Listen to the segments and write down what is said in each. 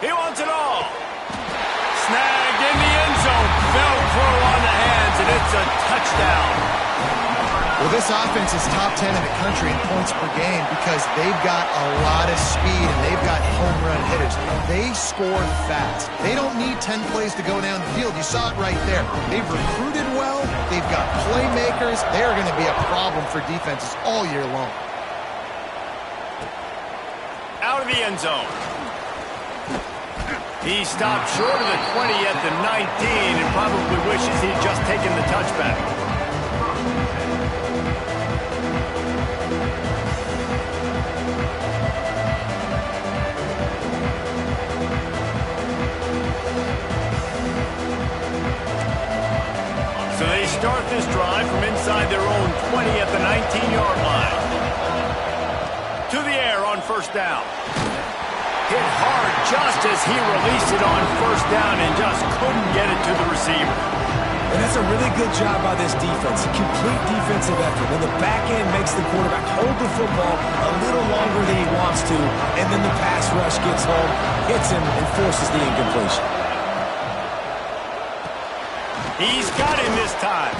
He wants it all. Snagged in the end zone. Velcro on the hands, and it's a touchdown. Well, this offense is top 10 in the country in points per game because they've got a lot of speed and they've got home run hitters. They score fast. They don't need 10 plays to go down the field. You saw it right there. They've recruited well. They've got playmakers. They're going to be a problem for defenses all year long. Out of the end zone. He stopped short of the 20 at the 19 and probably wishes he'd just taken the touchback. So they start this drive from inside their own 20 at the 19-yard line. To the air on first down. Hit hard just as he released it on first down and just couldn't get it to the receiver. And that's a really good job by this defense. A complete defensive effort. When the back end makes the quarterback hold the football a little longer than he wants to, and then the pass rush gets home, hits him, and forces the incompletion. He's got him this time.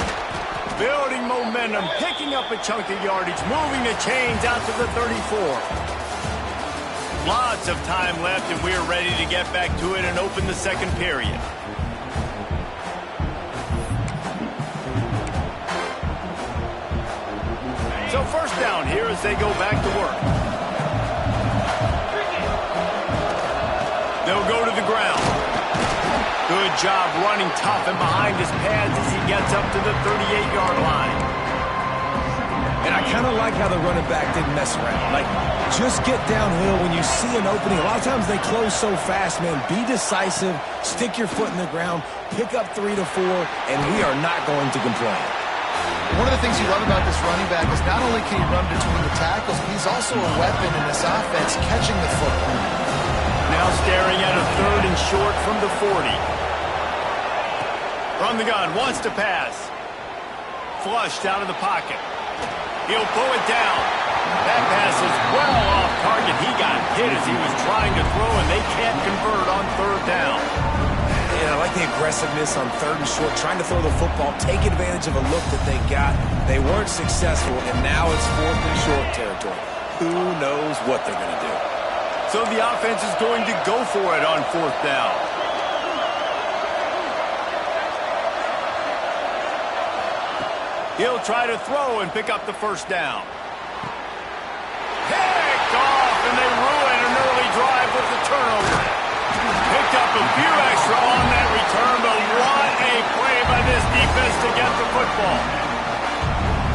Building momentum, picking up a chunk of yardage, moving the chains out to the 34. Lots of time left, and we're ready to get back to it and open the second period. So first down here as they go back to work. They'll go to the ground. Good job running tough and behind his pads as he gets up to the 38-yard line. And I kind of like how the running back didn't mess around. Like, just get downhill when you see an opening. A lot of times they close so fast, man. Be decisive, stick your foot in the ground, pick up 3 to 4, and we are not going to complain. One of the things you love about this running back is not only can he run between the tackles, but he's also a weapon in this offense, catching the football. Now staring at a third and short from the 40. From the gun, wants to pass. Flushed out of the pocket. He'll pull it down. That pass is well off target. He got hit as he was trying to throw, and they can't convert on third down. And I like the aggressiveness on third and short, trying to throw the football, take advantage of a look that they got. They weren't successful, and now it's fourth and short territory. Who knows what they're going to do? So the offense is going to go for it on fourth down. He'll try to throw and pick up the first down. Picked off, and they ruin an early drive with the turnover. Picked up a few extra on that return, but what a play by this defense to get the football.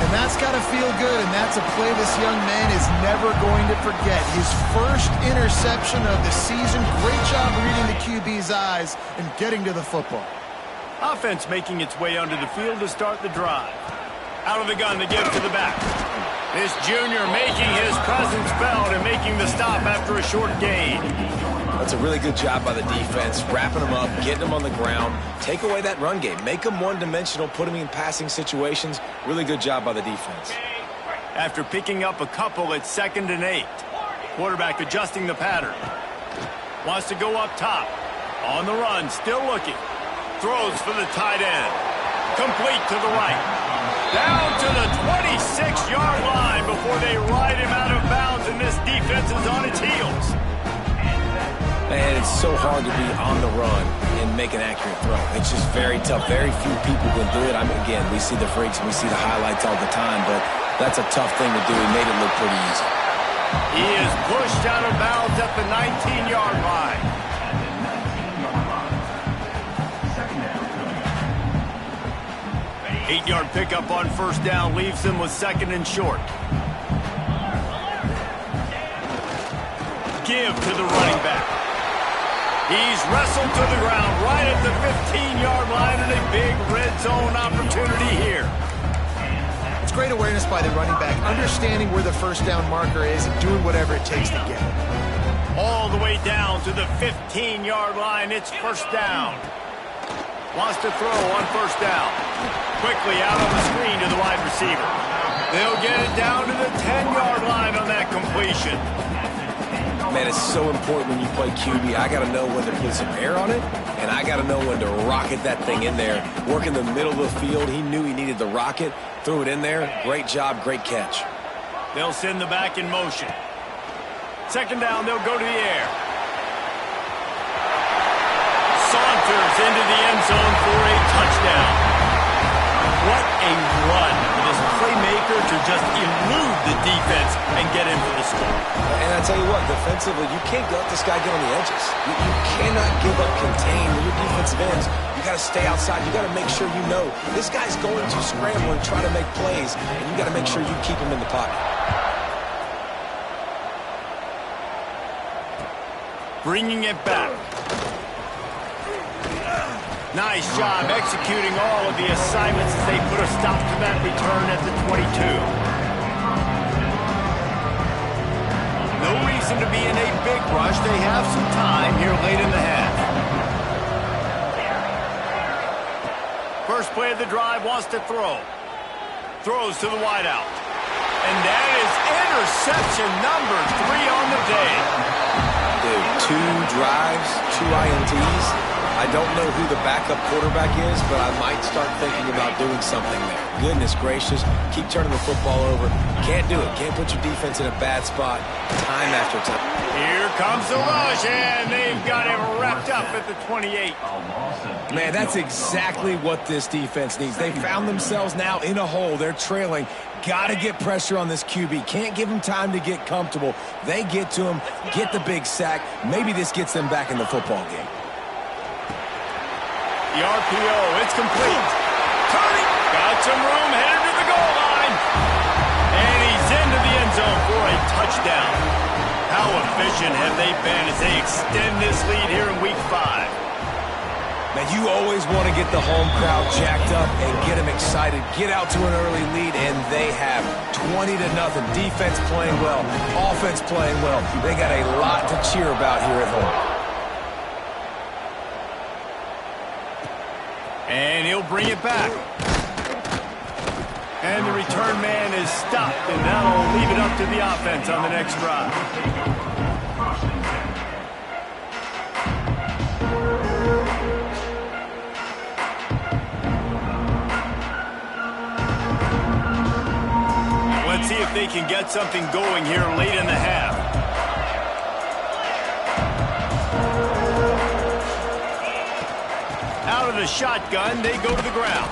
And that's got to feel good, and that's a play this young man is never going to forget. His first interception of the season. Great job reading the QB's eyes and getting to the football. Offense making its way onto the field to start the drive. Out of the gun, they give to the back. This junior making his presence felt and making the stop after a short gain. That's a really good job by the defense, wrapping them up, getting them on the ground. Take away that run game. Make them one-dimensional, put them in passing situations. Really good job by the defense. After picking up a couple at 2nd and 8. Quarterback adjusting the pattern. Wants to go up top. On the run, still looking. Throws for the tight end. Complete to the right. Down to the 26-yard line before they ride him out of bounds, and this defense is on its heels. Man, it's so hard to be on the run and make an accurate throw. It's just very tough. Very few people can do it. I mean, again, we see the freaks and we see the highlights all the time, but that's a tough thing to do. He made it look pretty easy. He is pushed out of bounds at the 19-yard line. Eight-yard pickup on first down leaves them with 2nd and short. Give to the running back. He's wrestled to the ground right at the 15-yard line, and a big red zone opportunity here. It's great awareness by the running back, understanding where the first down marker is and doing whatever it takes to get it. All the way down to the 15-yard line. It's first down. Wants to throw on first down. Quickly out on the screen to the wide receiver. They'll get it down to the 10-yard line on that completion. Man, it's so important when you play QB. I got to know when to put some air on it, and I got to know when to rocket that thing in there. Work in the middle of the field. He knew he needed the rocket. Threw it in there. Great job, great catch. They'll send the back in motion. Second down, they'll go to the air. Saunters into the end zone for a touchdown. What a run for this playmaker to just elude the defense and get into the score. And I tell you what, defensively, you can't let this guy get on the edges. You cannot give up contain when your defensive ends. You got to stay outside. You got to make sure you know this guy's going to scramble and try to make plays, and you got to make sure you keep him in the pocket. Bringing it back. Nice job executing all of the assignments as they put a stop to that return at the 22. No reason to be in a big rush. They have some time here late in the half. First play of the drive, wants to throw. Throws to the wideout. And that is interception number 3 on the day. Dude, 2 drives, 2 INTs. I don't know who the backup quarterback is, but I might start thinking about doing something there. Goodness gracious, keep turning the football over. Can't do it. Can't put your defense in a bad spot time after time. Here comes the rush, and they've got him wrapped up at the 28. Man, that's exactly what this defense needs. They found themselves now in a hole. They're trailing. Got to get pressure on this QB. Can't give him time to get comfortable. They get to him, get the big sack. Maybe this gets them back in the football game. The RPO, it's complete. Turning, got some room, headed to the goal line. And he's into the end zone for a touchdown. How efficient have they been as they extend this lead here in Week 5? Man, you always want to get the home crowd jacked up and get them excited. Get out to an early lead, and they have 20-0. Defense playing well, offense playing well. They got a lot to cheer about here at home. And he'll bring it back. And the return man is stopped, and that'll leave it up to the offense on the next drive. Let's see if they can get something going here late in the half. Out of the shotgun, they go to the ground.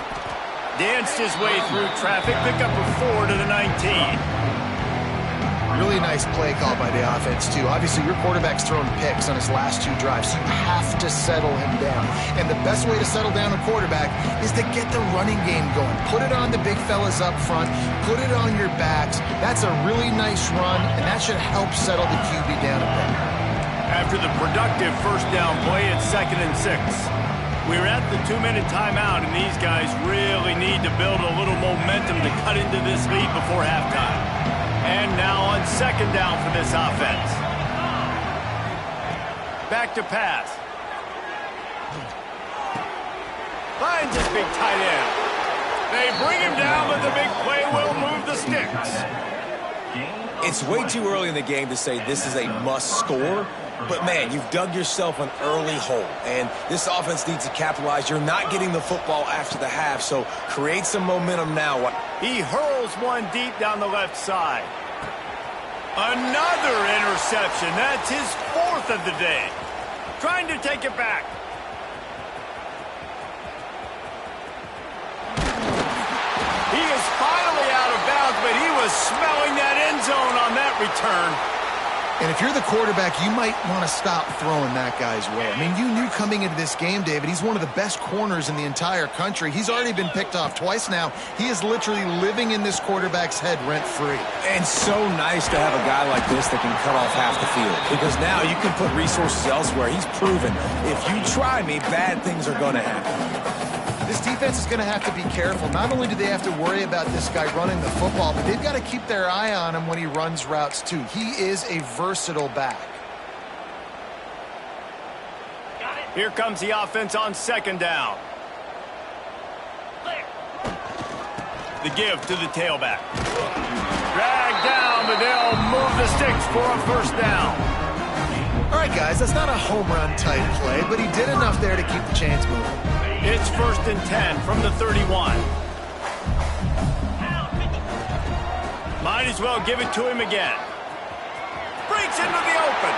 Danced his way through traffic, pick up a 4 to the 19. Really nice play call by the offense, too. Obviously, your quarterback's thrown picks on his last 2 drives, so you have to settle him down. And the best way to settle down a quarterback is to get the running game going. Put it on the big fellas up front. Put it on your backs. That's a really nice run, and that should help settle the QB down a bit. After the productive first down play, it's 2nd and 6. We're at the 2-minute timeout, and these guys really need to build a little momentum to cut into this lead before halftime. And now on 2nd down for this offense. Back to pass. Finds his big tight end. They bring him down, but the big play will move the sticks. It's way too early in the game to say this is a must score. But, man, you've dug yourself an early hole, and this offense needs to capitalize. You're not getting the football after the half, so create some momentum now. He hurls one deep down the left side. Another interception. That's his 4th of the day. Trying to take it back. He is finally out of bounds, but he was smelling that end zone on that return. And if you're the quarterback, you might want to stop throwing that guy's way. I mean, you knew coming into this game, David, he's one of the best corners in the entire country. He's already been picked off twice now. He is literally living in this quarterback's head rent-free. And so nice to have a guy like this that can cut off half the field. Because now you can put resources elsewhere. He's proven, if you try me, bad things are going to happen. This defense is going to have to be careful. Not only do they have to worry about this guy running the football, but they've got to keep their eye on him when he runs routes, too. He is a versatile back. Here comes the offense on 2nd down. The give to the tailback. Dragged down, but they'll move the sticks for a 1st down. All right, guys, that's not a home run type play, but he did enough there to keep the chains moving. It's 1st and 10 from the 31. Might as well give it to him again. Breaks into the open.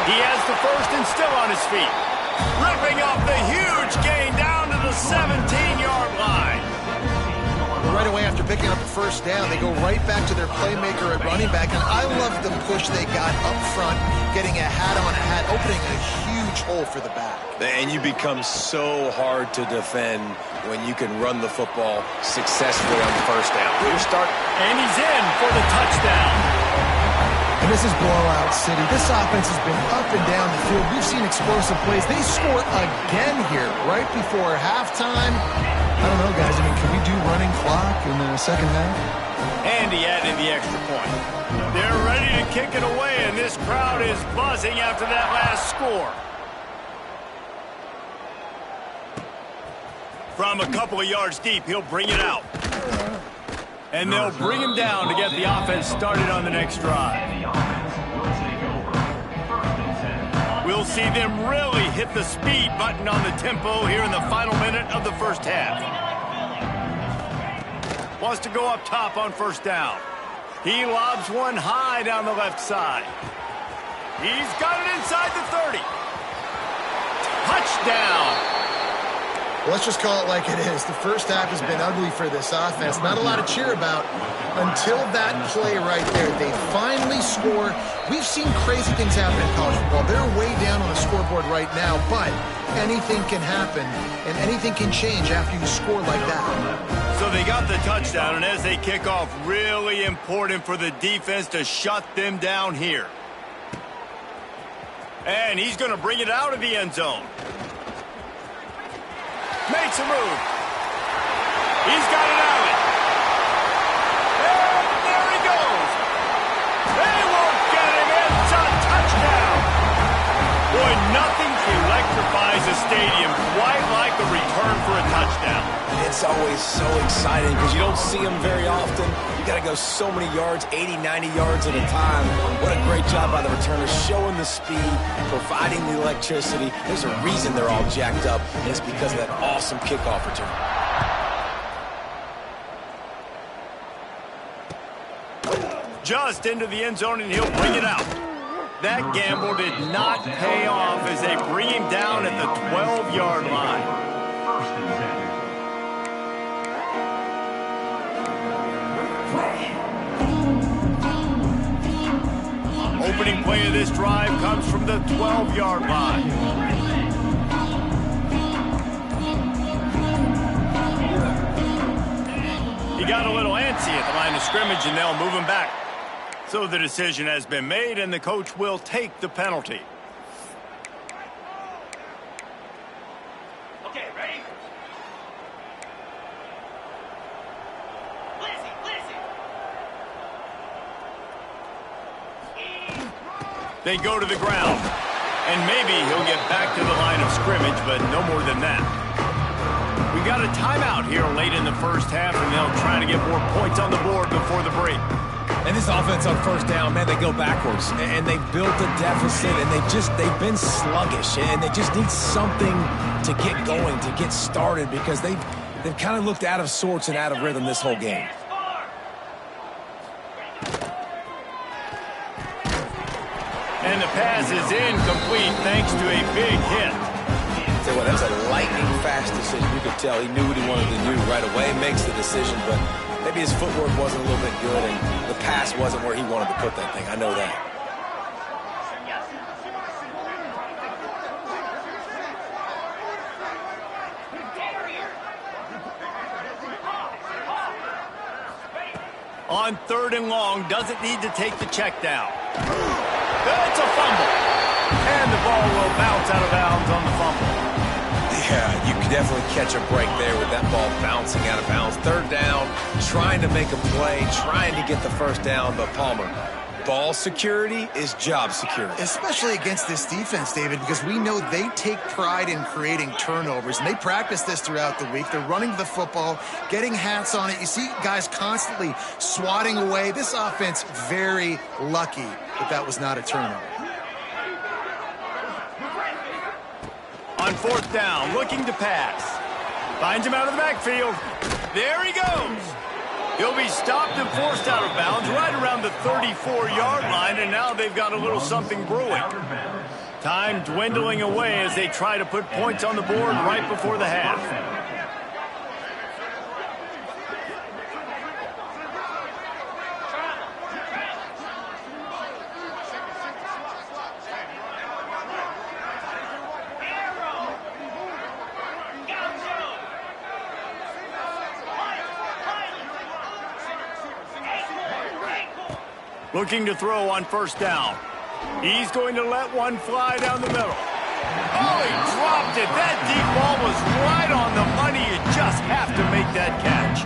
He has the first and still on his feet. Ripping off the huge gain down to the 17-yard line. Right away after picking up the first down, they go right back to their playmaker at running back, and I love the push they got up front, getting a hat on a hat, opening a huge hole for the back. And you become so hard to defend when you can run the football successfully on the first down. And he's in for the touchdown. And this is blowout city. This offense has been up and down the field. We've seen explosive plays. They score again here right before halftime. I don't know, guys. I mean, can we do running clock in the second half? And he added the extra point. They're ready to kick it away, and this crowd is buzzing after that last score. From a couple of yards deep, he'll bring it out. And they'll bring him down to get the offense started on the next drive. We'll see them really hit the speed button on the tempo here in the final minute of the first half. Wants to go up top on first down. He lobs one high down the left side. He's got it inside the 30. Touchdown! Let's just call it like it is. The first half has been ugly for this offense. Not a lot to cheer about until that play right there. They finally score. We've seen crazy things happen in college football. They're way down on the scoreboard right now, but anything can happen, and anything can change after you score like that. So they got the touchdown, and as they kick off, really important for the defense to shut them down here. And he's going to bring it out of the end zone. Makes a move. He's got it out. And there he goes. They won't get him. It's a touchdown. Boy, nothing electrifies a stadium quite like a return for a touchdown. It's always so exciting because you don't see them very often. You got to go so many yards, 80, 90 yards at a time. What a great job by the returners, showing the speed, providing the electricity. There's a reason they're all jacked up, and it's because of that awesome kickoff return. Just into the end zone, and he'll bring it out. That gamble did not pay off as they bring him down at the 12-yard line. Opening play of this drive comes from the 12-yard line. He got a little antsy at the line of scrimmage, and they'll move him back. So the decision has been made, and the coach will take the penalty. Okay, ready? They go to the ground, and maybe he'll get back to the line of scrimmage, but no more than that. We got a timeout here late in the first half, and they'll try to get more points on the board before the break. And this offense on first down, man, they go backwards. And they built a deficit, and they've been sluggish. And they just need something to get going, to get started, because they've kind of looked out of sorts and out of rhythm this whole game. And the pass is incomplete thanks to a big hit. Tell you what, that's a lightning-fast decision. You could tell he knew what he wanted to do right away, makes the decision, but maybe his footwork wasn't a little bit good, and the pass wasn't where he wanted to put that thing. I know that. On 3rd and long, doesn't need to take the check down. It's a fumble. And the ball will bounce out of bounds on the fumble. Yeah, you can definitely catch a break there with that ball bouncing out of bounds. 3rd down, trying to make a play, trying to get the first down, but Palmer, ball security is job security. Especially against this defense, David, because we know they take pride in creating turnovers, and they practice this throughout the week. They're running the football, getting hats on it. You see guys constantly swatting away. This offense very lucky that was not a turnover. 4th down, looking to pass. Finds him out of the backfield. There he goes. He'll be stopped and forced out of bounds right around the 34-yard line, and now they've got a little something brewing. Time dwindling away as they try to put points on the board right before the half. Looking to throw on 1st down. He's going to let one fly down the middle. Oh, he dropped it. That deep ball was right on the money. You just have to make that catch.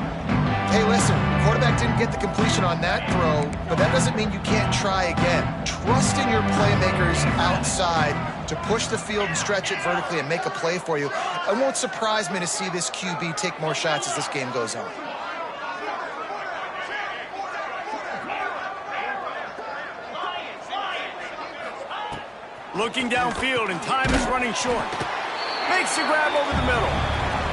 Hey, listen, quarterback didn't get the completion on that throw, but that doesn't mean you can't try again. Trust in your playmakers outside to push the field and stretch it vertically and make a play for you. It won't surprise me to see this QB take more shots as this game goes on. Looking downfield, and time is running short. Makes the grab over the middle.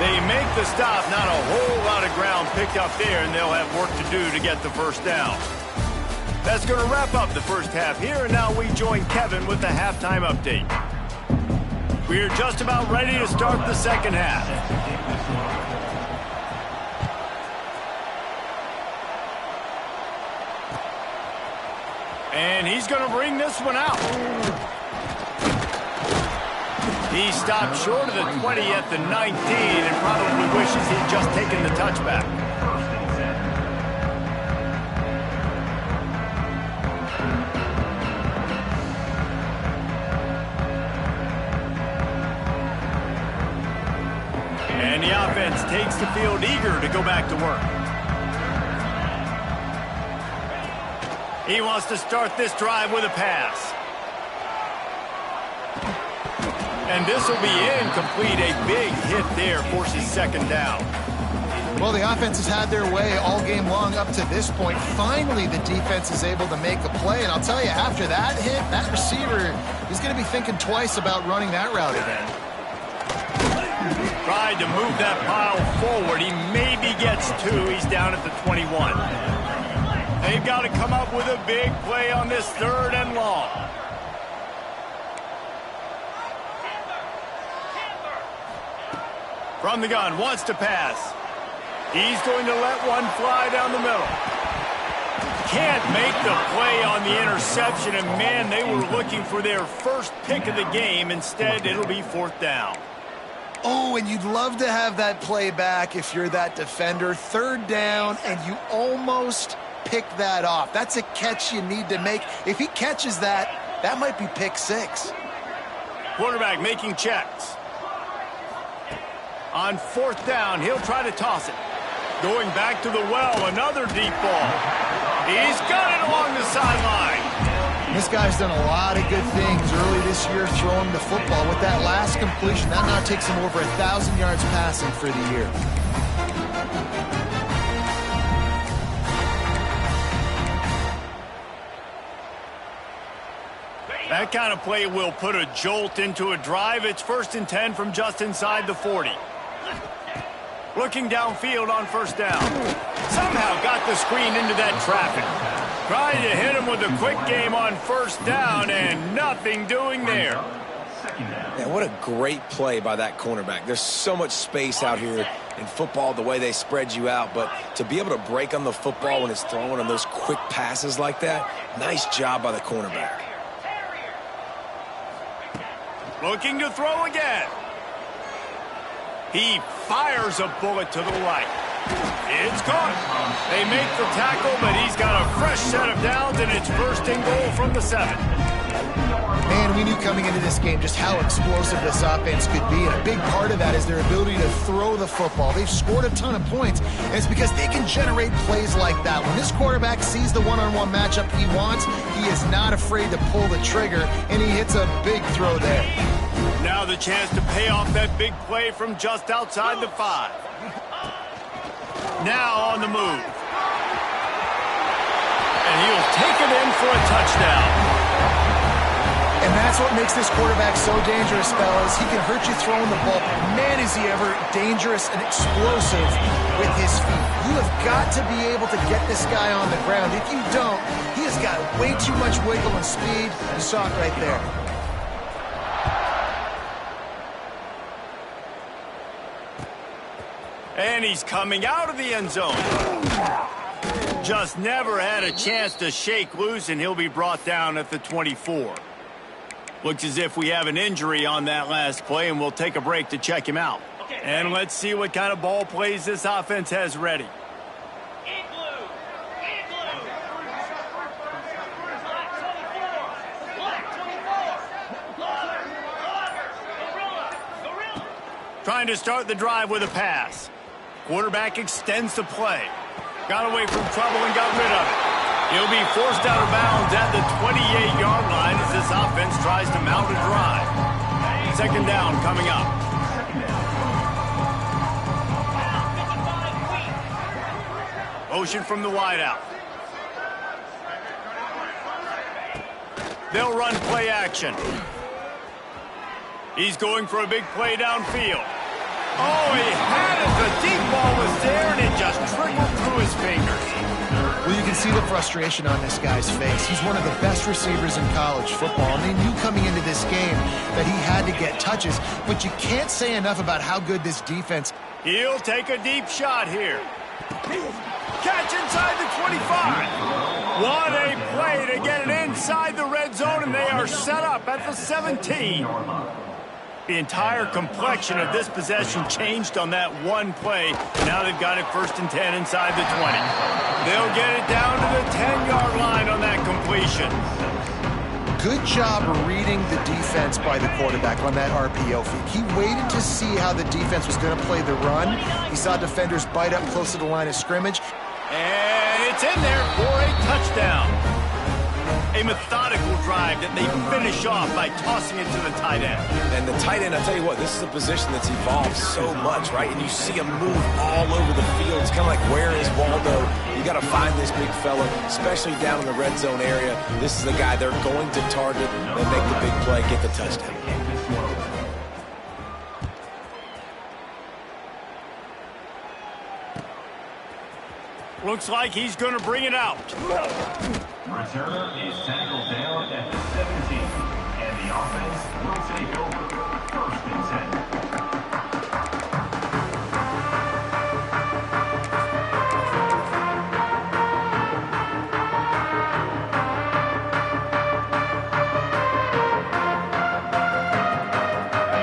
They make the stop. Not a whole lot of ground picked up there, and they'll have work to do to get the 1st down. That's going to wrap up the 1st half here, and now we join Kevin with the halftime update. We're just about ready to start the 2nd half. And he's going to bring this one out. He stopped short of the 20 at the 19 and probably wishes he'd just taken the touchback. And the offense takes the field eager to go back to work. He wants to start this drive with a pass. And this will be incomplete. A big hit there forces 2nd down. Well, the offense has had their way all game long up to this point. Finally, the defense is able to make a play. And I'll tell you, after that hit, that receiver is going to be thinking twice about running that route again. Tried to move that pile forward. He maybe gets 2. He's down at the 21. They've got to come up with a big play on this 3rd and long. From the gun, wants to pass. He's going to let one fly down the middle. Can't make the play on the interception, and man, they were looking for their 1st pick of the game. Instead, it'll be 4th down. Oh, and you'd love to have that play back if you're that defender. 3rd down, and you almost pick that off. That's a catch you need to make. If he catches that, that might be pick 6. Quarterback making checks. On 4th down, he'll try to toss it. Going back to the well, another deep ball. He's got it along the sideline. This guy's done a lot of good things early this year throwing the football. With that last completion, that now takes him over 1,000 yards passing for the year. That kind of play will put a jolt into a drive. It's 1st and 10 from just inside the 40. Looking downfield on 1st down. Somehow got the screen into that traffic. Trying to hit him with a quick game on 1st down, and nothing doing there. Yeah, what a great play by that cornerback. There's so much space out here in football, the way they spread you out, but to be able to break on the football when it's thrown on those quick passes like that, nice job by the cornerback. Looking to throw again. He fires a bullet to the right. It's caught. They make the tackle, but he's got a fresh set of downs, and it's 1st and goal from the 7. Man, we knew coming into this game just how explosive this offense could be, and a big part of that is their ability to throw the football. They've scored a ton of points, and it's because they can generate plays like that. When this quarterback sees the one-on-one matchup he wants, he is not afraid to pull the trigger, and he hits a big throw there. Now the chance to pay off that big play from just outside the 5. Now on the move. And he'll take it in for a touchdown. And And that's what makes this quarterback so dangerous, fellas. He can hurt you throwing the ball. Man, is he ever dangerous and explosive with his feet. You have got to be able to get this guy on the ground. If you don't, he has got way too much wiggle and speed. You saw it right there. And he's coming out of the end zone. Just never had a chance to shake loose, and he'll be brought down at the 24. Looks as if we have an injury on that last play, and we'll take a break to check him out. And let's see what kind of ball plays this offense has ready. Trying to start the drive with a pass. Quarterback extends the play. Got away from trouble and got rid of it. He'll be forced out of bounds at the 28-yard line as this offense tries to mount a drive. Second down coming up. Motion from the wideout. They'll run play action. He's going for a big play downfield. Oh, he had it. The deep ball was there, and it just trickled through his fingers. Well, you can see the frustration on this guy's face. He's one of the best receivers in college football, and they knew coming into this game that he had to get touches, but you can't say enough about how good this defense. He'll take a deep shot here. Catch inside the 25. What a play to get it inside the red zone, and they are set up at the 17. The entire complexion of this possession changed on that one play. Now they've got it 1st and 10 inside the 20. They'll get it down to the 10-yard line on that completion. Good job reading the defense by the quarterback on that RPO feed. He waited to see how the defense was going to play the run. He saw defenders bite up close to the line of scrimmage. And it's in there for a touchdown. A methodical drive that they finish off by tossing it to the tight end. And the tight end, I'll tell you what, this is a position that's evolved so much, right? And you see him move all over the field. It's kind of like, where is Waldo? You got to find this big fella, especially down in the red zone area. This is the guy they're going to target and make the big play, get the touchdown. Looks like he's going to bring it out. Returner is tackled down at the 17, and the offense will take over. 1st and 10.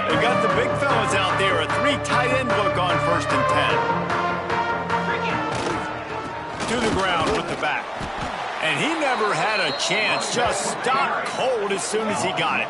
They got the big fellas out there. A 3 tight end look on 1st and 10. To the ground with the back. And he never had a chance. Just stopped cold as soon as he got it.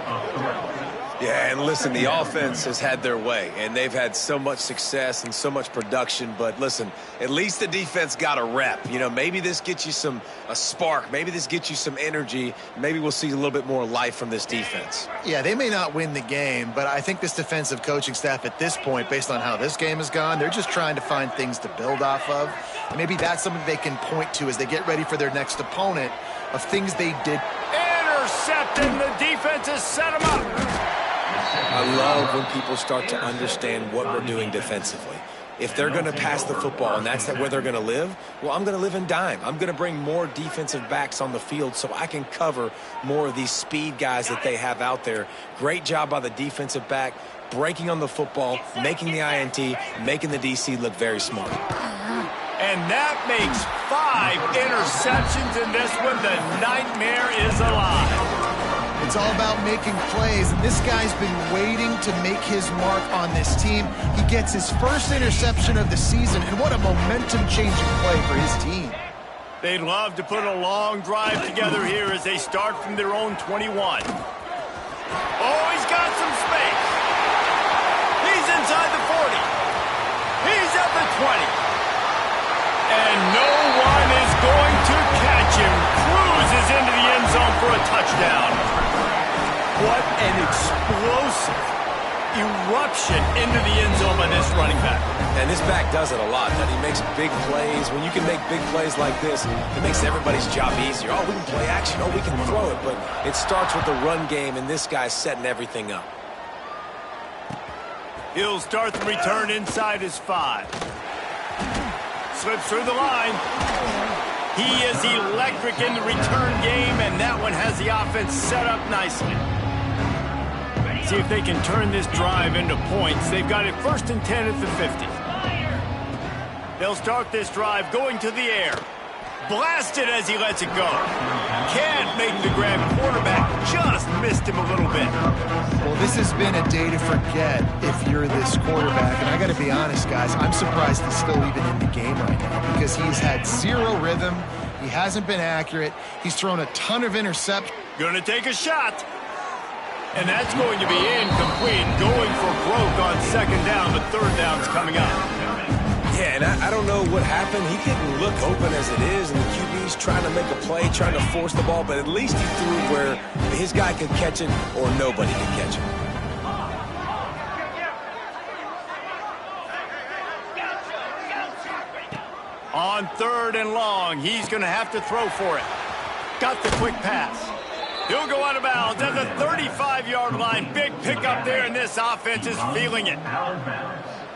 Yeah, and listen, the offense has had their way, and they've had so much success and so much production. But listen, at least the defense got a rep. You know, maybe this gets you a spark. Maybe this gets you some energy. Maybe we'll see a little bit more life from this defense. Yeah, they may not win the game, but I think this defensive coaching staff at this point, based on how this game has gone, they're just trying to find things to build off of. And maybe that's something they can point to as they get ready for their next opponent of things they did. Intercepted. The defense has set him up. I love when people start to understand what we're doing defensively. If they're going to pass the football and that's where they're going to live, well, I'm going to live in dime. I'm going to bring more defensive backs on the field so I can cover more of these speed guys that they have out there. Great job by the defensive back, breaking on the football, making the INT, making the DC look very smart. And that makes 5 interceptions in this one. The nightmare is alive. It's all about making plays, and this guy's been waiting to make his mark on this team. He gets his first interception of the season, and what a momentum-changing play for his team. They'd love to put a long drive together here as they start from their own 21. Oh, he's got some space. He's inside the 40. He's at the 20. And no one is going to catch him. Cruises into the end zone for a touchdown. What an explosive, eruption into the end zone by this running back. And this back does it a lot, that he makes big plays. When you can make big plays like this, it makes everybody's job easier. Oh, we can play action. Oh, we can throw it. But it starts with the run game, and this guy's setting everything up. He'll start the return inside his 5. Slips through the line. He is electric in the return game, and that one has the offense set up nicely. See if they can turn this drive into points. They've got it 1st and 10 at the 50. They'll start this drive going to the air. Blasted as he lets it go. Can't make the grab. Quarterback just missed him a little bit. Well, this has been a day to forget if you're this quarterback. And I got to be honest, guys, I'm surprised he's still even in the game right now because he's had 0 rhythm. He hasn't been accurate. He's thrown a ton of interceptions. Gonna take a shot. And that's going to be incomplete. Going for broke on 2nd down, but 3rd down's coming up. Yeah, and I don't know what happened. He didn't look open as it is, and the QB's trying to make a play, trying to force the ball, but at least he threw where his guy could catch it or nobody could catch it. On 3rd and long, he's going to have to throw for it. Got the quick pass. He'll go out of bounds at the 35-yard line. Big pickup there, and this offense is feeling it.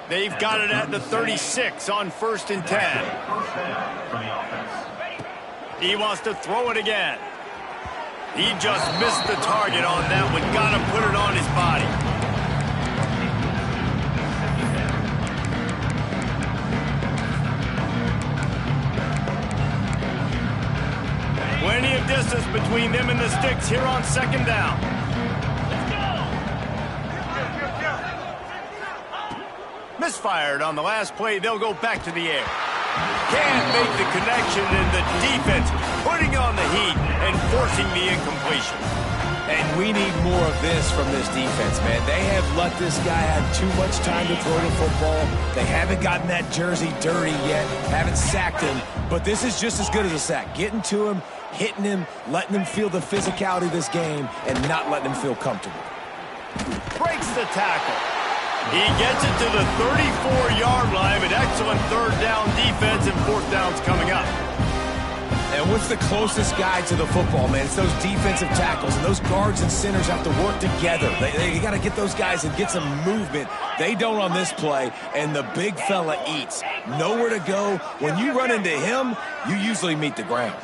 They've got it at the 36 on 1st and 10. He wants to throw it again. He just missed the target on that one. Got to put it on his body. Plenty of distance between them and the sticks here on 2nd down. Misfired on the last play. They'll go back to the air. Can't make the connection, and the defense putting on the heat and forcing the incompletion. And we need more of this from this defense, man. They have let this guy have too much time to throw the football. They haven't gotten that jersey dirty yet, haven't sacked him, but this is just as good as a sack. Getting to him, hitting him, letting him feel the physicality of this game, and not letting him feel comfortable. Breaks the tackle. He gets it to the 34-yard line, an excellent 3rd down defense, and 4th down's coming up. And what's the closest guy to the football, man? It's those defensive tackles, and those guards and centers have to work together. They got to get those guys and get some movement. They don't on this play, and the big fella eats. Nowhere to go. When you run into him, you usually meet the ground.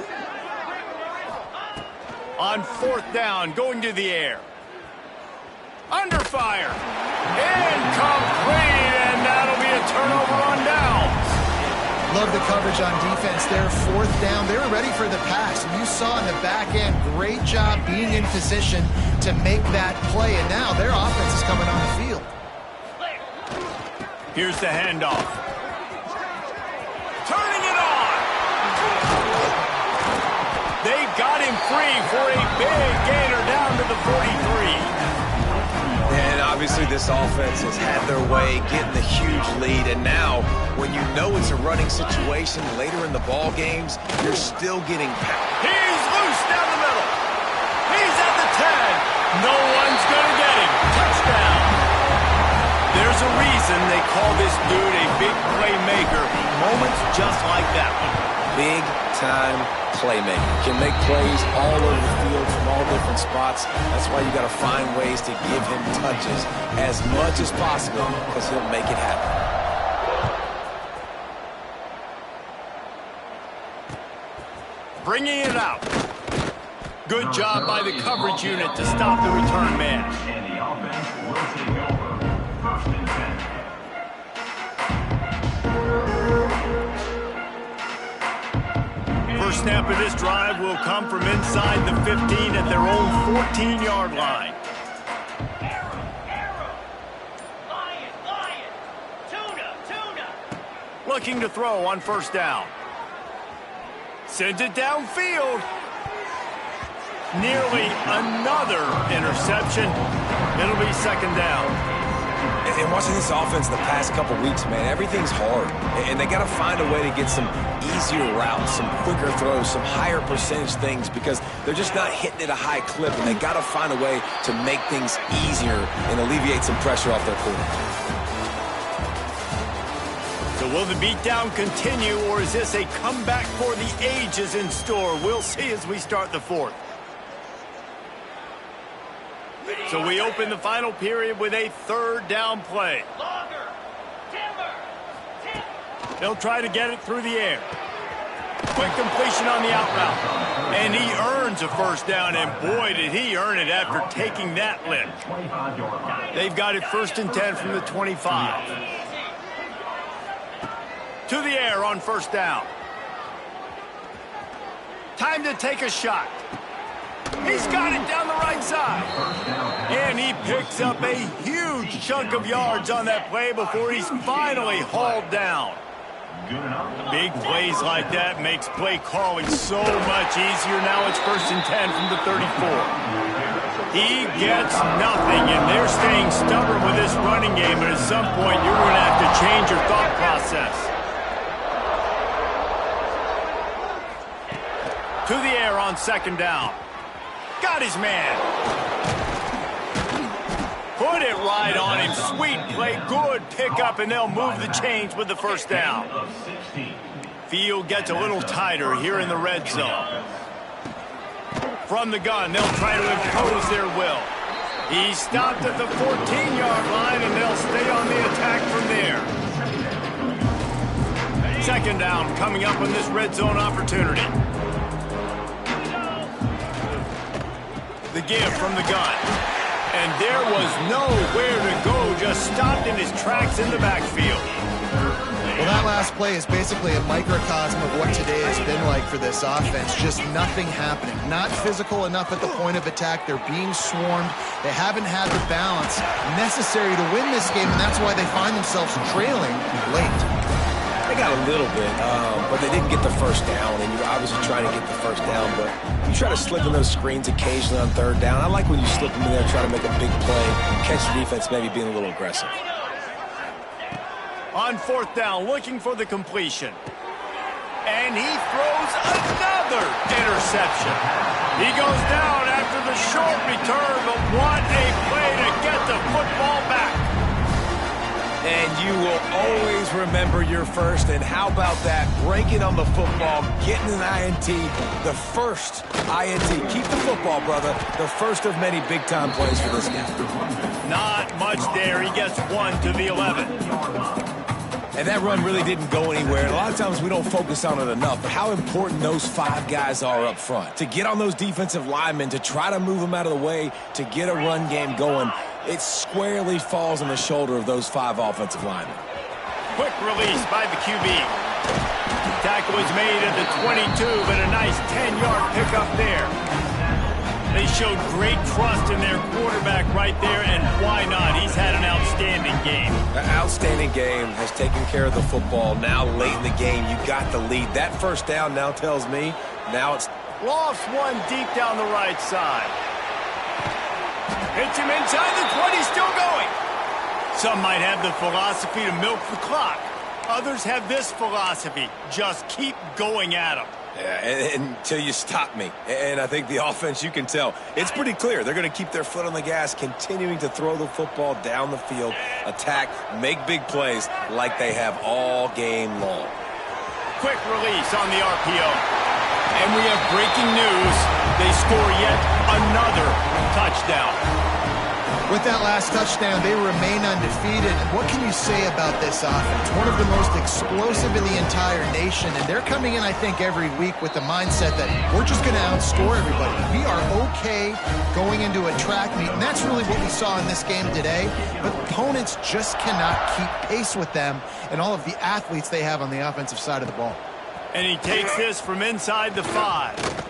On 4th down, going to the air. Under fire. Incomplete, and that'll be a turnover on downs. Love the coverage on defense there. 4th down. They were ready for the pass. And you saw in the back end, great job being in position to make that play. And now their offense is coming on the field. Here's the handoff. Turning it on. They got him free for a big gainer down to the 43. And obviously this offense has had their way, getting the huge lead. And now, when you know it's a running situation later in the ball games, you're still getting pounded. He's loose down the middle. He's at the 10. No one's going to get him. Touchdown. There's a reason they call this dude a big playmaker. Moments just like that one. Big-time playmaker. Can make plays all over the field from all different spots. That's why you got to find ways to give him touches as much as possible, because he'll make it happen. Bringing it out. Good job by the coverage unit to stop the return man. And the offense will take over. 1st and 10. First snap of this drive will come from inside the 15 at their own 14-yard line. Lion, tuna. Looking to throw on 1st down. Sends it downfield. Nearly another interception. It'll be 2nd down. And Watching this offense the past couple weeks, man, everything's hard. And they got to find a way to get some easier routes, some quicker throws, some higher percentage things because they're just not hitting at a high clip, and they got to find a way to make things easier and alleviate some pressure off their quarterback. So will the beatdown continue, or is this a comeback for the ages in store? We'll see as we start the fourth. So we open the final period with a third down play. They'll try to get it through the air. Quick completion on the out route. And he earns a first down, and boy, did he earn it after taking that lift. They've got it 1st and 10 from the 25. To the air on first down. Time to take a shot. He's got it down the right side. And he picks up a huge chunk of yards on that play before he's finally hauled down. Big plays like that makes play calling so much easier. Now it's 1st and 10 from the 34. He gets nothing, and they're staying stubborn with this running game, and at some point you're going to have to change your thought process. To the air on 2nd down. Got his man. Put it right on him. Sweet play. Good pickup, and they'll move the chains with the first down. Field gets a little tighter here in the red zone. From the gun, they'll try to impose their will. He's stopped at the 14-yard line, and they'll stay on the attack from there. 2nd down coming up on this red zone opportunity. The give from the gun. And there was nowhere to go, just stopped in his tracks in the backfield. Well, that last play is basically a microcosm of what today has been like for this offense. Just nothing happening. Not physical enough at the point of attack. They're being swarmed. They haven't had the balance necessary to win this game, and that's why they find themselves trailing late. They got a little bit, but they didn't get the first down, and you're obviously trying to get the first down, but you try to slip in those screens occasionally on 3rd down. I like when you slip them in there, try to make a big play, catch the defense maybe being a little aggressive. On 4th down, looking for the completion. And he throws another interception. He goes down after the short return, but what a play to get the football back. And you will always remember your first. And how about that? Breaking on the football, getting an INT, the first INT. Keep the football, brother. The first of many big-time plays for this guy. Not much there. He gets 1 to the 11. And that run really didn't go anywhere. And a lot of times we don't focus on it enough, but how important those 5 guys are up front. To get on those defensive linemen, to try to move them out of the way, to get a run game going, it squarely falls on the shoulder of those 5 offensive linemen. Quick release by the QB. Tackle was made at the 22, but a nice 10-yard pickup there. They showed great trust in their quarterback right there, and why not? He's had an outstanding game. An outstanding game, has taken care of the football. Now late in the game, you got the lead. That first down now tells me now it's... Lost one deep down the right side. Hits him inside the 20, still going. Some might have the philosophy to milk the clock. Others have this philosophy, just keep going at him. Yeah, until you stop me. And I think the offense, you can tell, it's pretty clear. They're going to keep their foot on the gas, continuing to throw the football down the field, attack, make big plays like they have all game long. Quick release on the RPO. And we have breaking news. They score yet another touchdown. With that last touchdown, they remain undefeated. And what can you say about this offense? One of the most explosive in the entire nation. And they're coming in, I think, every week with the mindset that we're just going to outscore everybody. We are okay going into a track meet. And that's really what we saw in this game today. But opponents just cannot keep pace with them and all of the athletes they have on the offensive side of the ball. And he takes this from inside the 5.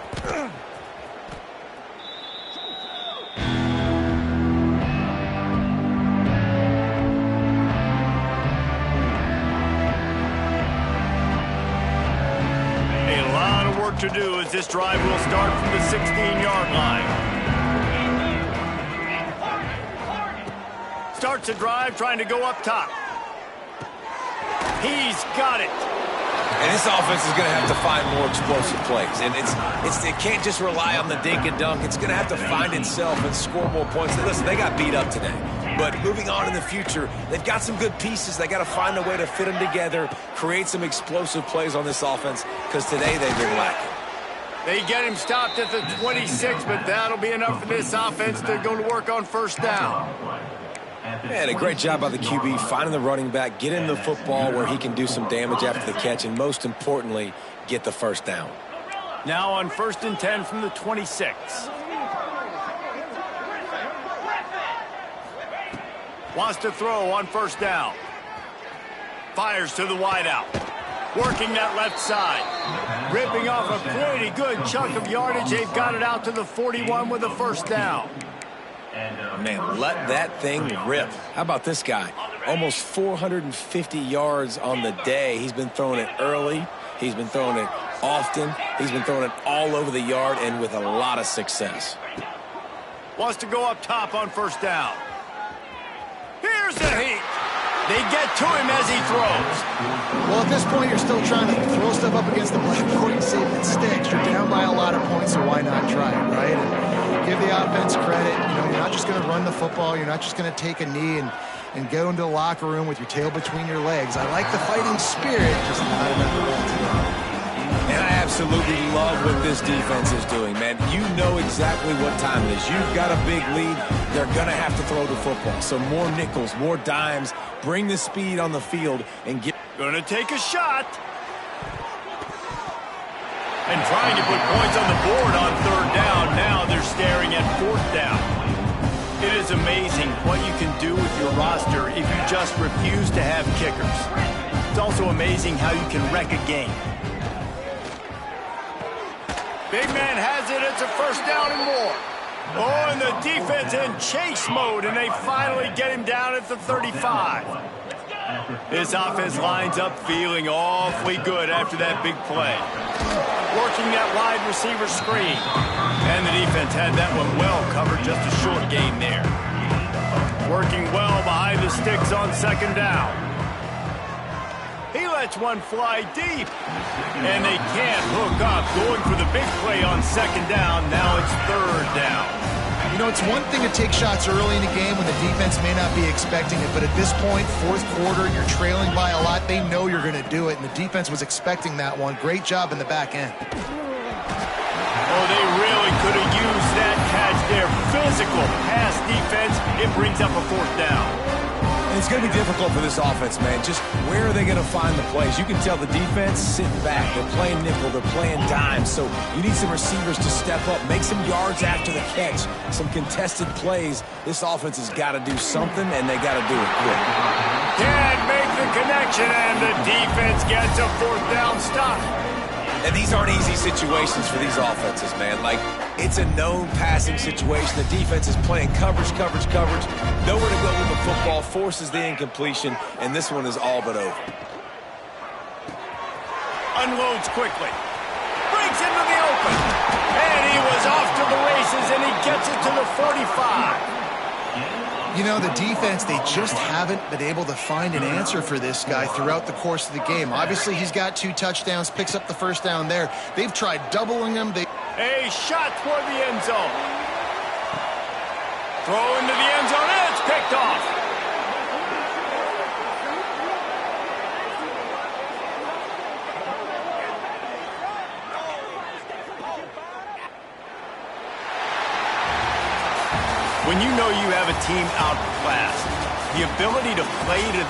To do as this drive will start from the 16-yard line. starts a drive trying to go up top. He's got it. And this offense is going to have to find more explosive plays. And it can't just rely on the dink and dunk. It's going to have to find itself and score more points. And listen, they got beat up today. But moving on in the future, they've got some good pieces. They got to find a way to fit them together, create some explosive plays on this offense, because today they've been lacking. They get him stopped at the 26, but that'll be enough for this offense to go to work on first down. Man, a great job by the QB finding the running back, getting the football where he can do some damage after the catch, and most importantly, get the first down. Now on 1st and 10 from the 26. Wants to throw on first down. Fires to the wideout. Working that left side. Ripping off a pretty good chunk of yardage. They've got it out to the 41 with a first down. Man, let that thing rip. How about this guy? Almost 450 yards on the day. He's been throwing it early. He's been throwing it often. He's been throwing it all over the yard and with a lot of success. Wants to go up top on first down. Here's the heat. They get to him as he throws. Well, at this point, you're still trying to throw stuff up against the blackboard and see if it sticks. You're down by a lot of points, so why not try it, right? And give the offense credit. You know, you're not just going to run the football. You're not just going to take a knee and go into the locker room with your tail between your legs. I like the fighting spirit, just not enough of that today. And I absolutely love what this defense is doing, man. You know exactly what time it is. You've got a big lead. They're going to have to throw the football. So more nickels, more dimes, bring the speed on the field and get... Going to take a shot. And trying to put points on the board on third down. Now they're staring at fourth down. It is amazing what you can do with your roster if you just refuse to have kickers. It's also amazing how you can wreck a game. Big man has it. It's a first down and more. Oh, and the defense in chase mode, and they finally get him down at the 35. This offense lines up feeling awfully good after that big play. Working that wide receiver screen. And the defense had that one well covered, just a short gain there. Working well behind the sticks on second down. He lets one fly deep. And they can't hook up. Going for the big play on second down. Now it's third down. You know, it's one thing to take shots early in a game when the defense may not be expecting it, but at this point, fourth quarter, you're trailing by a lot. They know you're going to do it, and the defense was expecting that one. Great job in the back end. Oh, they really could have used that catch there. Physical pass defense. It brings up a fourth down. And it's going to be difficult for this offense, man. Just where are they going to find the plays? You can tell the defense sitting back. They're playing nickel. They're playing dime. So you need some receivers to step up, make some yards after the catch, some contested plays. This offense has got to do something, and they got to do it quick. Can't make the connection, and the defense gets a fourth down stop. And these aren't easy situations for these offenses, man. Like, it's a known passing situation. The defense is playing coverage. Nowhere to go with the football, forces the incompletion, and this one is all but over. Unloads quickly. Breaks into the open. And he was off to the races, and he gets it to the 45. You know, the defense, they just haven't been able to find an answer for this guy throughout the course of the game. Obviously, he's got 2 touchdowns, picks up the first down there. They've tried doubling him. A shot toward the end zone. Throw into the end zone, and it's picked off. When you know you have a team outclassed, the ability to play to that